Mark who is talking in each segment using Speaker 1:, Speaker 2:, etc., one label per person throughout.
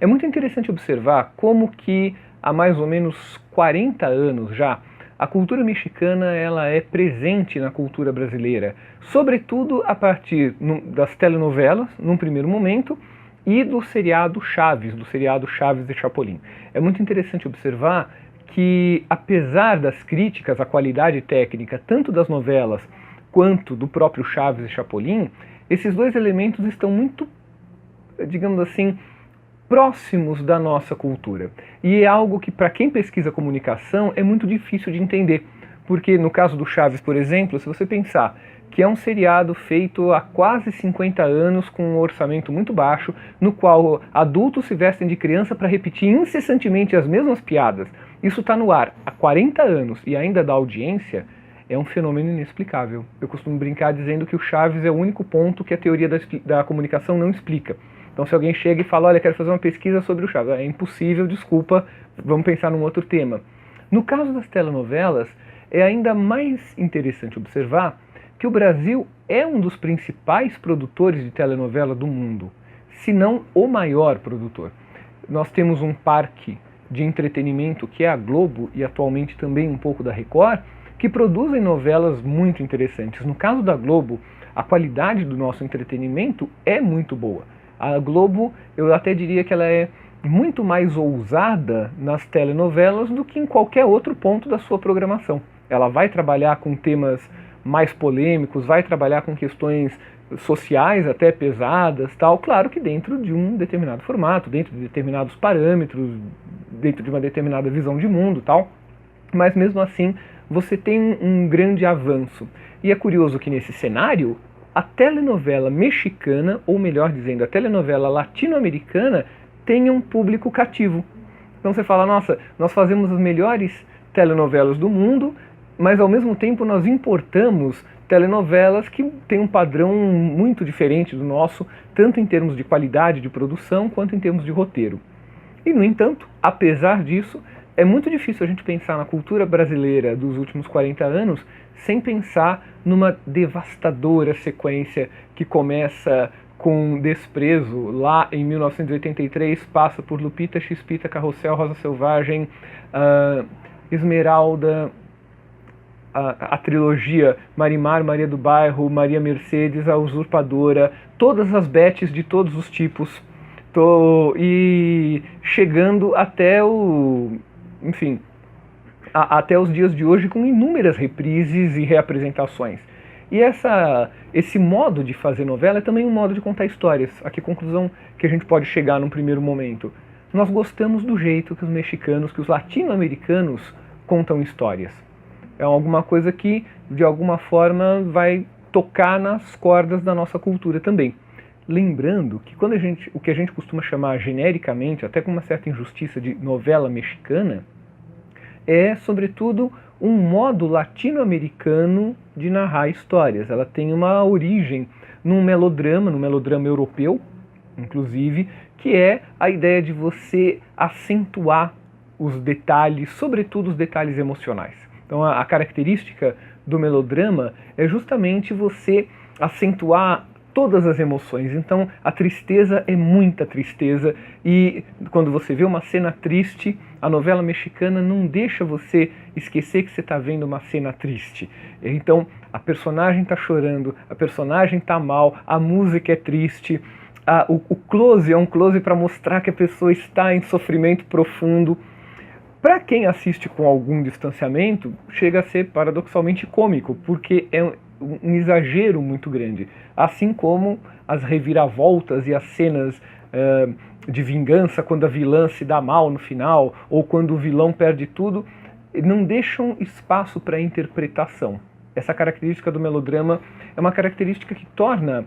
Speaker 1: É muito interessante observar como que há mais ou menos 40 anos já, a cultura mexicana ela é presente na cultura brasileira, sobretudo a partir das telenovelas, num primeiro momento, e do seriado Chaves e Chapolin. É muito interessante observar que, apesar das críticas à qualidade técnica, tanto das novelas quanto do próprio Chaves e Chapolin, esses dois elementos estão muito, digamos assim, próximos da nossa cultura. E é algo que, para quem pesquisa comunicação, é muito difícil de entender. Porque, no caso do Chaves, por exemplo, se você pensar que é um seriado feito há quase 50 anos, com um orçamento muito baixo, no qual adultos se vestem de criança para repetir incessantemente as mesmas piadas, isso está no ar há 40 anos e ainda dá audiência, é um fenômeno inexplicável. Eu costumo brincar dizendo que o Chaves é o único ponto que a teoria da comunicação não explica. Então, se alguém chega e fala, olha, quero fazer uma pesquisa sobre o Chaves, é impossível, desculpa, vamos pensar num outro tema. No caso das telenovelas, é ainda mais interessante observar que o Brasil é um dos principais produtores de telenovela do mundo, se não o maior produtor. Nós temos um parque de entretenimento que é a Globo e atualmente também um pouco da Record, que produzem novelas muito interessantes. No caso da Globo, a qualidade do nosso entretenimento é muito boa. A Globo, eu até diria que ela é muito mais ousada nas telenovelas do que em qualquer outro ponto da sua programação. Ela vai trabalhar com temas mais polêmicos, vai trabalhar com questões sociais até pesadas, tal, claro que dentro de um determinado formato, dentro de determinados parâmetros, dentro de uma determinada visão de mundo, tal, mas mesmo assim você tem um grande avanço. E é curioso que nesse cenário, a telenovela mexicana, ou melhor dizendo, a telenovela latino-americana, tenha um público cativo. Então você fala, nossa, nós fazemos as melhores telenovelas do mundo, mas ao mesmo tempo nós importamos telenovelas que têm um padrão muito diferente do nosso, tanto em termos de qualidade de produção, quanto em termos de roteiro. E, no entanto, apesar disso, é muito difícil a gente pensar na cultura brasileira dos últimos 40 anos sem pensar numa devastadora sequência que começa com Desprezo, lá em 1983, passa por Lupita, Chispita, Carrossel, Rosa Selvagem, Esmeralda, a trilogia Marimar, Maria do Bairro, Maria Mercedes, A Usurpadora, todas as Betes de todos os tipos, e chegando até até os dias de hoje com inúmeras reprises e reapresentações. E esse modo de fazer novela é também um modo de contar histórias. A que conclusão que a gente pode chegar num primeiro momento? Nós gostamos do jeito que os mexicanos, que os latino-americanos contam histórias. É alguma coisa que, de alguma forma, vai tocar nas cordas da nossa cultura também. Lembrando que o que a gente costuma chamar genericamente, até com uma certa injustiça, de novela mexicana, é, sobretudo, um modo latino-americano de narrar histórias. Ela tem uma origem num melodrama europeu, inclusive, que é a ideia de você acentuar os detalhes, sobretudo os detalhes emocionais. Então a característica do melodrama é justamente você acentuar todas as emoções. Então a tristeza é muita tristeza, e quando você vê uma cena triste, a novela mexicana não deixa você esquecer que você está vendo uma cena triste. Então a personagem está chorando, a personagem está mal, a música é triste, o close é um close para mostrar que a pessoa está em sofrimento profundo. Para quem assiste com algum distanciamento, chega a ser paradoxalmente cômico, porque é um exagero muito grande. Assim como as reviravoltas e as cenas de vingança, quando a vilã se dá mal no final, ou quando o vilão perde tudo, não deixam espaço para interpretação. Essa característica do melodrama é uma característica que torna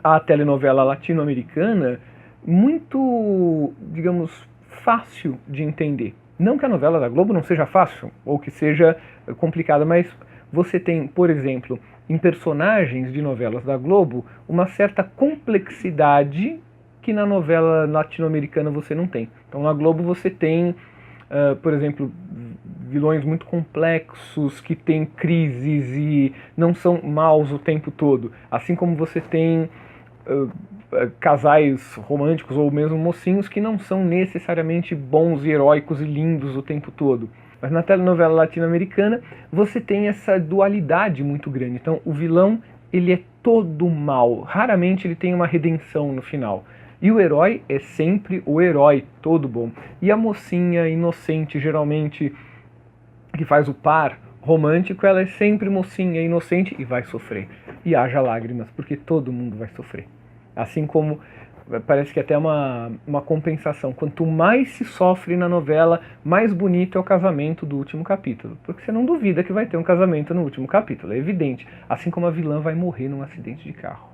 Speaker 1: a telenovela latino-americana muito, digamos, fácil de entender. Não que a novela da Globo não seja fácil, ou que seja complicada, mas você tem, por exemplo, em personagens de novelas da Globo, uma certa complexidade que na novela latino-americana você não tem. Então na Globo você tem, por exemplo, vilões muito complexos, que têm crises e não são maus o tempo todo. Assim como você tem casais românticos ou mesmo mocinhos que não são necessariamente bons e heróicos e lindos o tempo todo. Mas na telenovela latino-americana você tem essa dualidade muito grande. Então o vilão, ele é todo mal, raramente ele tem uma redenção no final. E o herói é sempre o herói, todo bom. E a mocinha inocente, geralmente, que faz o par romântico, ela é sempre mocinha, inocente e vai sofrer. E haja lágrimas, porque todo mundo vai sofrer. Assim como parece que até uma compensação. Quanto mais se sofre na novela, mais bonito é o casamento do último capítulo. Porque você não duvida que vai ter um casamento no último capítulo, é evidente. Assim como a vilã vai morrer num acidente de carro.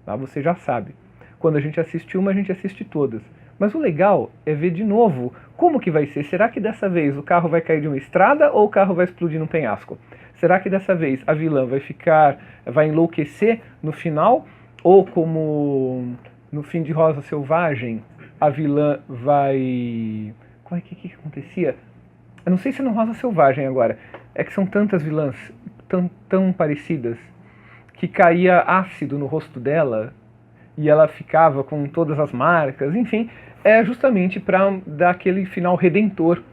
Speaker 1: Tá? Você já sabe. Quando a gente assiste uma, a gente assiste todas. Mas o legal é ver de novo como que vai ser. Será que dessa vez o carro vai cair de uma estrada ou o carro vai explodir num penhasco? Será que dessa vez a vilã vai enlouquecer no final? Ou como no fim de Rosa Selvagem, a vilã vai... Como é que acontecia? Eu não sei se é no Rosa Selvagem agora. É que são tantas vilãs tão parecidas que caía ácido no rosto dela e ela ficava com todas as marcas, enfim, é justamente para dar aquele final redentor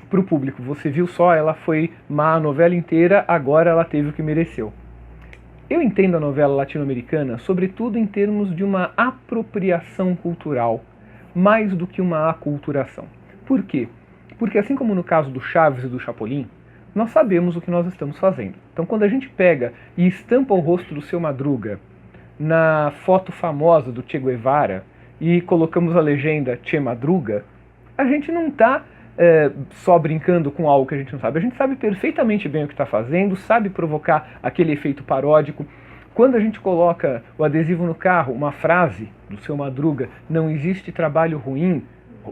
Speaker 1: para o público. Você viu só, ela foi má a novela inteira, agora ela teve o que mereceu. Eu entendo a novela latino-americana, sobretudo em termos de uma apropriação cultural, mais do que uma aculturação. Por quê? Porque assim como no caso do Chaves e do Chapolin, nós sabemos o que nós estamos fazendo. Então quando a gente pega e estampa o rosto do Seu Madruga na foto famosa do Che Guevara e colocamos a legenda Che Madruga, a gente não está só brincando com algo que a gente não sabe. A gente sabe perfeitamente bem o que está fazendo, sabe provocar aquele efeito paródico. Quando a gente coloca o adesivo no carro, uma frase do Seu Madruga, não existe trabalho ruim,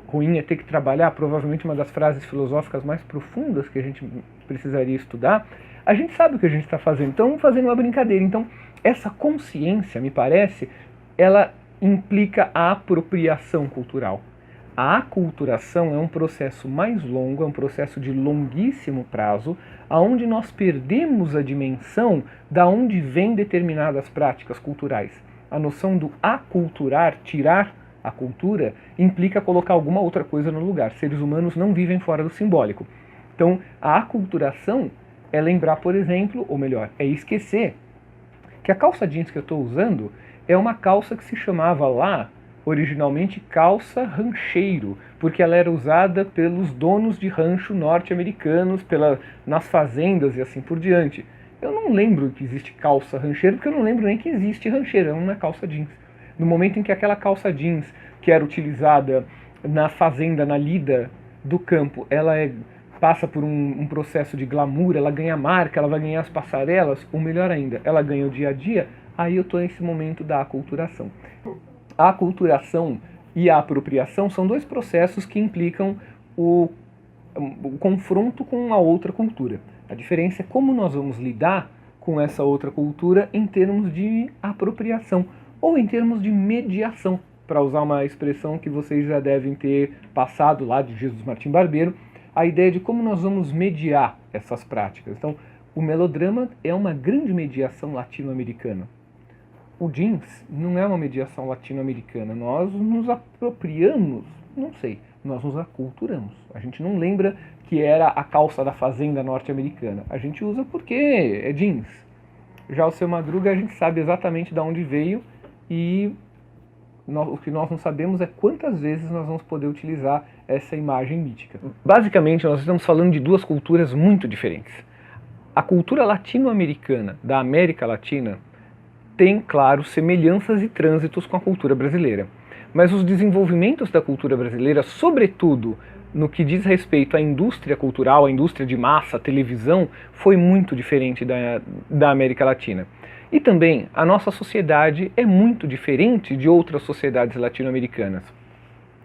Speaker 1: ruim é ter que trabalhar, provavelmente uma das frases filosóficas mais profundas que a gente precisaria estudar, a gente sabe o que a gente está fazendo, então fazendo uma brincadeira. Então essa consciência, me parece, ela implica a apropriação cultural. A aculturação é um processo mais longo, é um processo de longuíssimo prazo, onde nós perdemos a dimensão da onde vêm determinadas práticas culturais. A noção do aculturar, tirar a cultura, implica colocar alguma outra coisa no lugar. Seres humanos não vivem fora do simbólico. Então, a aculturação é lembrar, por exemplo, ou melhor, é esquecer que a calça jeans que eu estou usando é uma calça que se chamava lá, originalmente, calça rancheiro, porque ela era usada pelos donos de rancho norte-americanos, nas fazendas e assim por diante. Eu não lembro que existe calça rancheiro, porque eu não lembro nem que existe rancheiro, é uma calça jeans. No momento em que aquela calça jeans, que era utilizada na fazenda, na lida do campo, ela passa por um processo de glamour, ela ganha marca, ela vai ganhar as passarelas, ou melhor ainda, ela ganha o dia a dia, aí eu estou nesse momento da aculturação. A aculturação e a apropriação são dois processos que implicam o confronto com a outra cultura. A diferença é como nós vamos lidar com essa outra cultura em termos de apropriação ou em termos de mediação, para usar uma expressão que vocês já devem ter passado lá de Jesus Martim Barbeiro, a ideia de como nós vamos mediar essas práticas. Então, o melodrama é uma grande mediação latino-americana. O jeans não é uma mediação latino-americana. Nós nos apropriamos, não sei, nós nos aculturamos. A gente não lembra que era a calça da fazenda norte-americana. A gente usa porque é jeans. Já o Seu Madruga a gente sabe exatamente de onde veio e o que nós não sabemos é quantas vezes nós vamos poder utilizar essa imagem mítica. Basicamente, nós estamos falando de duas culturas muito diferentes. A cultura latino-americana da América Latina tem, claro, semelhanças e trânsitos com a cultura brasileira. Mas os desenvolvimentos da cultura brasileira, sobretudo no que diz respeito à indústria cultural, à indústria de massa, à televisão, foi muito diferente da América Latina. E também a nossa sociedade é muito diferente de outras sociedades latino-americanas.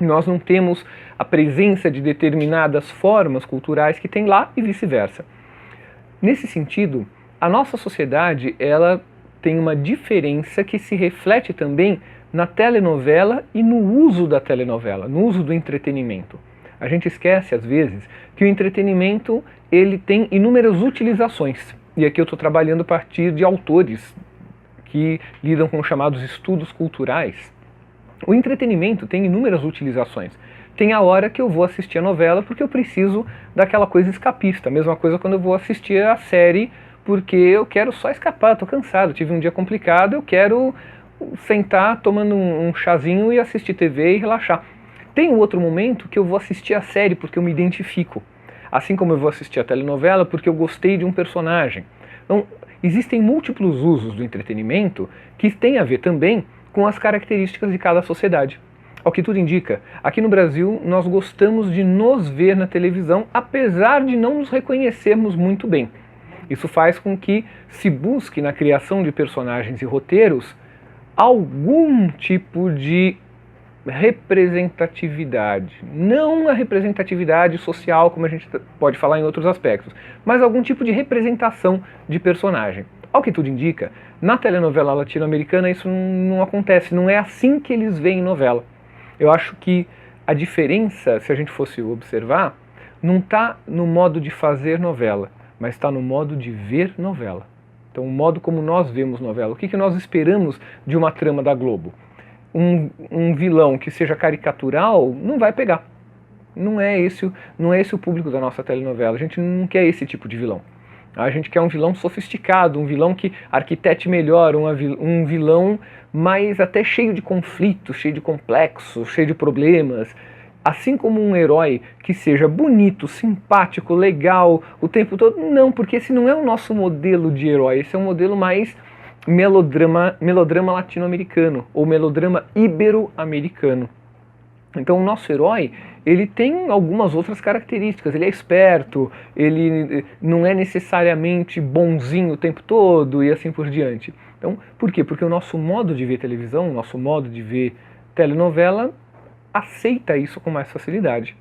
Speaker 1: Nós não temos a presença de determinadas formas culturais que tem lá e vice-versa. Nesse sentido, a nossa sociedade ela tem uma diferença que se reflete também na telenovela e no uso da telenovela, no uso do entretenimento. A gente esquece, às vezes, que o entretenimento ele tem inúmeras utilizações. E aqui eu estou trabalhando a partir de autores que lidam com os chamados estudos culturais. O entretenimento tem inúmeras utilizações. Tem a hora que eu vou assistir a novela porque eu preciso daquela coisa escapista. A mesma coisa quando eu vou assistir a série porque eu quero só escapar, estou cansado, tive um dia complicado, eu quero sentar tomando um chazinho e assistir TV e relaxar. Tem um outro momento que eu vou assistir a série porque eu me identifico. Assim como eu vou assistir a telenovela porque eu gostei de um personagem. Então, existem múltiplos usos do entretenimento que têm a ver também com as características de cada sociedade. Ao que tudo indica, aqui no Brasil nós gostamos de nos ver na televisão, apesar de não nos reconhecermos muito bem. Isso faz com que se busque na criação de personagens e roteiros algum tipo de representatividade. Não a representatividade social, como a gente pode falar em outros aspectos, mas algum tipo de representação de personagem. Ao que tudo indica, na telenovela latino-americana isso não acontece, não é assim que eles veem novela. Eu acho que a diferença, se a gente fosse observar, não está no modo de fazer novela, mas está no modo de ver novela. Então, o modo como nós vemos novela. O que nós esperamos de uma trama da Globo? Um vilão que seja caricatural não vai pegar. Não é esse o público da nossa telenovela. A gente não quer esse tipo de vilão. A gente quer um vilão sofisticado, um vilão que arquitete melhor, um vilão mais até cheio de conflitos, cheio de complexos, cheio de problemas. Assim como um herói que seja bonito, simpático, legal o tempo todo. Não, porque esse não é o nosso modelo de herói. Esse é um modelo mais melodrama latino-americano ou melodrama ibero-americano. Então o nosso herói, ele tem algumas outras características, ele é esperto, ele não é necessariamente bonzinho o tempo todo e assim por diante. Então, por quê? Porque o nosso modo de ver televisão, o nosso modo de ver telenovela aceita isso com mais facilidade.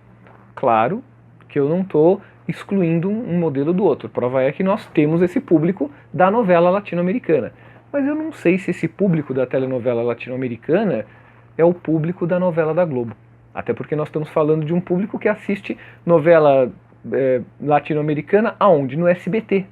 Speaker 1: Claro que eu não estou excluindo um modelo do outro, prova é que nós temos esse público da novela latino-americana. Mas eu não sei se esse público da telenovela latino-americana é o público da novela da Globo. Até porque nós estamos falando de um público que assiste novela latino-americana aonde? No SBT.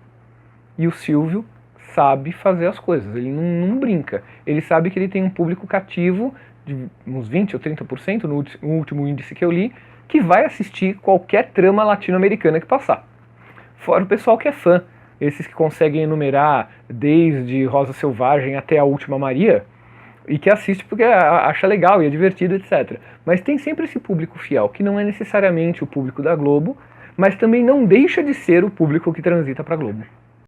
Speaker 1: E o Silvio sabe fazer as coisas, ele não brinca. Ele sabe que ele tem um público cativo de uns 20 ou 30% no último índice que eu li, que vai assistir qualquer trama latino-americana que passar. Fora o pessoal que é fã, esses que conseguem enumerar desde Rosa Selvagem até a Última Maria, e que assiste porque acha legal e é divertido, etc. Mas tem sempre esse público fiel, que não é necessariamente o público da Globo, mas também não deixa de ser o público que transita para a Globo.